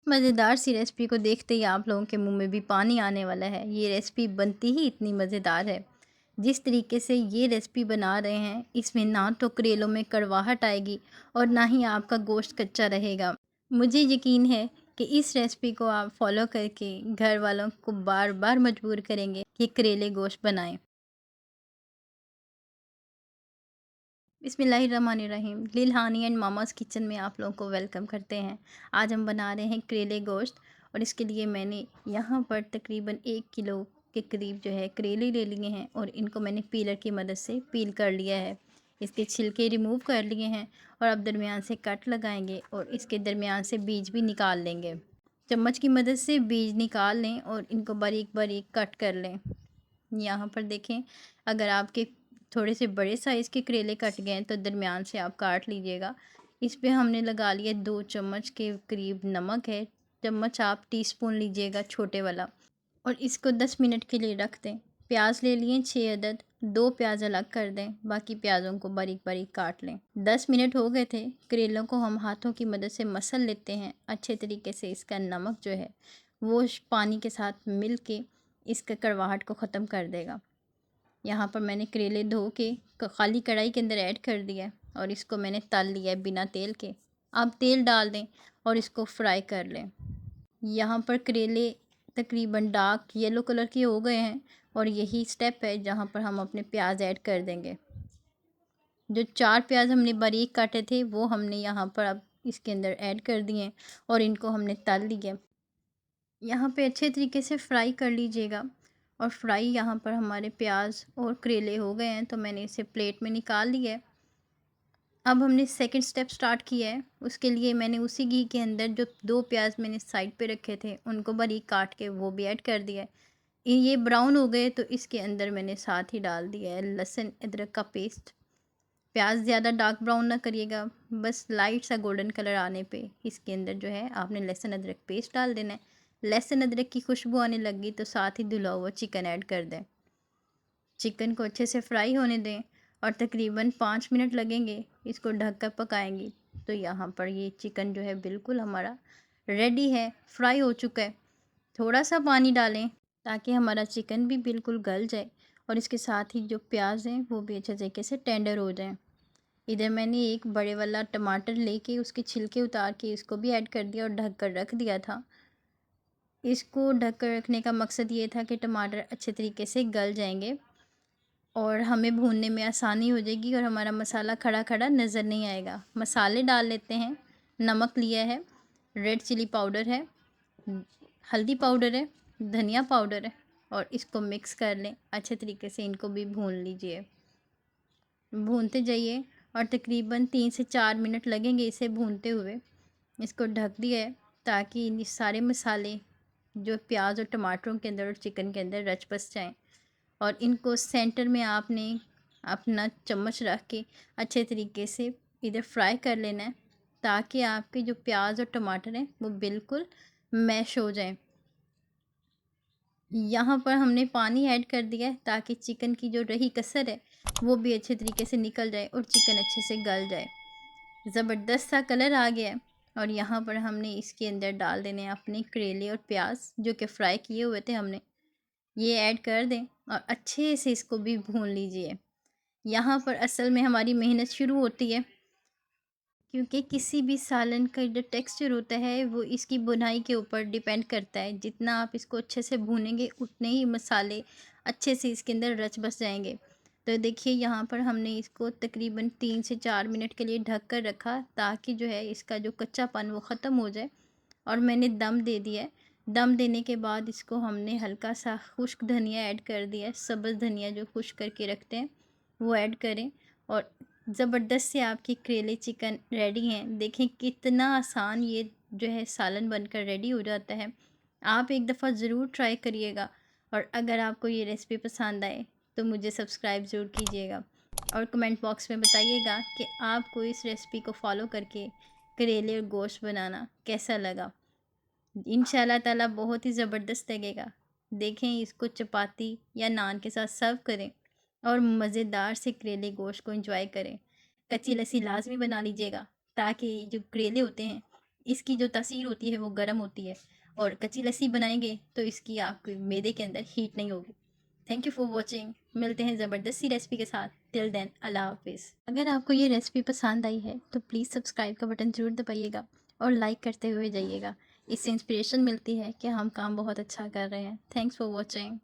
मज़ेदार सी रेसिपी को देखते ही आप लोगों के मुंह में भी पानी आने वाला है। ये रेसिपी बनती ही इतनी मज़ेदार है। जिस तरीके से ये रेसिपी बना रहे हैं, इसमें ना तो करेलों में कड़वाहट आएगी और ना ही आपका गोश्त कच्चा रहेगा। मुझे यकीन है कि इस रेसिपी को आप फॉलो करके घर वालों को बार बार मजबूर करेंगे कि करेले गोश्त बनाएं। बिस्मिल्लाहिर्रहमानिर्रहीम। लिल हानी एंड मामास किचन में आप लोगों को वेलकम करते हैं। आज हम बना रहे हैं करेले गोश्त और इसके लिए मैंने यहाँ पर तकरीबन 1 किलो के करीब जो है करेले ले लिए हैं और इनको मैंने पीलर की मदद से पील कर लिया है। इसके छिलके रिमूव कर लिए हैं और अब दरमियान से कट लगाएंगे और इसके दरमियान से बीज भी निकाल लेंगे। चम्मच की मदद से बीज निकाल लें और इनको बारीक बारीक कट कर लें। यहाँ पर देखें, अगर आपके थोड़े से बड़े साइज़ के करेले कट गए हैं तो दरमियान से आप काट लीजिएगा। इस पे हमने लगा लिया 2 चम्मच के करीब नमक है। चम्मच आप टीस्पून लीजिएगा छोटे वाला और इसको 10 मिनट के लिए रख दें। प्याज ले लिए 6 अदद, 2 प्याज अलग कर दें, बाकी प्याज़ों को बारीक बारीक काट लें। 10 मिनट हो गए थे। करेलों को हम हाथों की मदद से मसल लेते हैं अच्छे तरीके से। इसका नमक जो है वो पानी के साथ मिल के इसका कड़वाहट को ख़त्म कर देगा। यहाँ पर मैंने करेले धो के खाली कढ़ाई के अंदर ऐड कर दिया है और इसको मैंने तल लिया है बिना तेल के। आप तेल डाल दें और इसको फ्राई कर लें। यहाँ पर करेले तकरीबन डार्क येलो कलर के हो गए हैं और यही स्टेप है जहाँ पर हम अपने प्याज ऐड कर देंगे। जो 4 प्याज हमने बारीक काटे थे वो हमने यहाँ पर अब इसके अंदर ऐड कर दिए और इनको हमने तल लिया। यहाँ पे अच्छे तरीके से फ्राई कर लीजिएगा और फ्राई यहाँ पर हमारे प्याज और करेले हो गए हैं तो मैंने इसे प्लेट में निकाल लिया है। अब हमने सेकंड स्टेप स्टार्ट किया है। उसके लिए मैंने उसी घी के अंदर जो 2 प्याज मैंने साइड पे रखे थे उनको बारीक काट के वो भी ऐड कर दिया है। ये ब्राउन हो गए तो इसके अंदर मैंने साथ ही डाल दिया है लहसुन अदरक का पेस्ट। प्याज ज़्यादा डार्क ब्राउन ना करिएगा, बस लाइट सा गोल्डन कलर आने पे इसके अंदर जो है आपने लहसुन अदरक पेस्ट डाल देना है। लहसुन अदरक की खुशबू आने लगी तो साथ ही धुला हुआ चिकन ऐड कर दें। चिकन को अच्छे से फ्राई होने दें और तकरीबन 5 मिनट लगेंगे। इसको ढक कर पकाएंगी तो यहाँ पर ये चिकन जो है बिल्कुल हमारा रेडी है, फ्राई हो चुका है। थोड़ा सा पानी डालें ताकि हमारा चिकन भी बिल्कुल गल जाए और इसके साथ ही जो प्याज हैं वो भी अच्छे तरीके से टेंडर हो जाएं। इधर मैंने एक बड़े वाला टमाटर लेके उसके छिलके उतार के इसको भी ऐड कर दिया और ढक कर रख दिया था। इसको ढक कर रखने का मकसद ये था कि टमाटर अच्छे तरीके से गल जाएंगे और हमें भूनने में आसानी हो जाएगी और हमारा मसाला खड़ा खड़ा नज़र नहीं आएगा। मसाले डाल लेते हैं। नमक लिया है, रेड चिली पाउडर है, हल्दी पाउडर है, धनिया पाउडर है और इसको मिक्स कर लें अच्छे तरीके से। इनको भी भून लीजिए, भूनते जाइए और तकरीबन 3 से 4 मिनट लगेंगे इसे भूनते हुए। इसको ढक दिया है ताकि इन सारे मसाले जो प्याज और टमाटरों के अंदर और चिकन के अंदर रच बस जाएँ और इनको सेंटर में आपने अपना चम्मच रख के अच्छे तरीके से इधर फ्राई कर लेना है ताकि आपके जो प्याज और टमाटर हैं वो बिल्कुल मैश हो जाएं। यहाँ पर हमने पानी ऐड कर दिया है ताकि चिकन की जो रही कसर है वो भी अच्छे तरीके से निकल जाए और चिकन अच्छे से गल जाए। ज़बरदस्त सा कलर आ गया है और यहाँ पर हमने इसके अंदर डाल देने हैं अपने करेले और प्याज जो कि फ्राई किए हुए थे हमने। ये ऐड कर दें और अच्छे से इसको भी भून लीजिए। यहाँ पर असल में हमारी मेहनत शुरू होती है क्योंकि किसी भी सालन का जो टेक्सचर होता है वो इसकी बुनाई के ऊपर डिपेंड करता है। जितना आप इसको अच्छे से भूनेंगे उतने ही मसाले अच्छे से इसके अंदर रच बस जाएंगे। तो देखिए यहाँ पर हमने इसको तकरीबन 3 से 4 मिनट के लिए ढक कर रखा ताकि जो है इसका जो कच्चापन वो ख़त्म हो जाए और मैंने दम दे दिया है। दम देने के बाद इसको हमने हल्का सा खुश्क धनिया ऐड कर दिया है। सब्ज़ धनिया जो खुश्क करके रखते हैं वो ऐड करें और ज़बरदस्त से आपकी करेले चिकन रेडी हैं। देखें कितना आसान ये जो है सालन बनकर रेडी हो जाता है। आप एक दफ़ा ज़रूर ट्राई करिएगा और अगर आपको ये रेसिपी पसंद आए तो मुझे सब्सक्राइब ज़रूर कीजिएगा और कमेंट बॉक्स में बताइएगा कि आपको इस रेसिपी को फॉलो करके करेले और गोश्त बनाना कैसा लगा। इंशाल्लाह ताला बहुत ही ज़बरदस्त लगेगा। देखें, इसको चपाती या नान के साथ सर्व करें और मज़ेदार से करेले गोश्त को एंजॉय करें। कच्ची लस्सी लाजमी बना लीजिएगा ताकि जो करेले होते हैं इसकी जो तासीर होती है वो गर्म होती है, और कच्ची लस्सी बनाएंगे तो इसकी आपके मैदे के अंदर हीट नहीं होगी। Thank you for watching. मिलते हैं ज़बरदस्त सी रेसिपी के साथ। टिल देन अल्लाह हाफिज़। अगर आपको ये रेसिपी पसंद आई है तो प्लीज़ सब्सक्राइब का बटन ज़रूर दबाइएगा और लाइक करते हुए जाइएगा। इससे इंस्पिरेशन मिलती है कि हम काम बहुत अच्छा कर रहे हैं। Thanks for watching.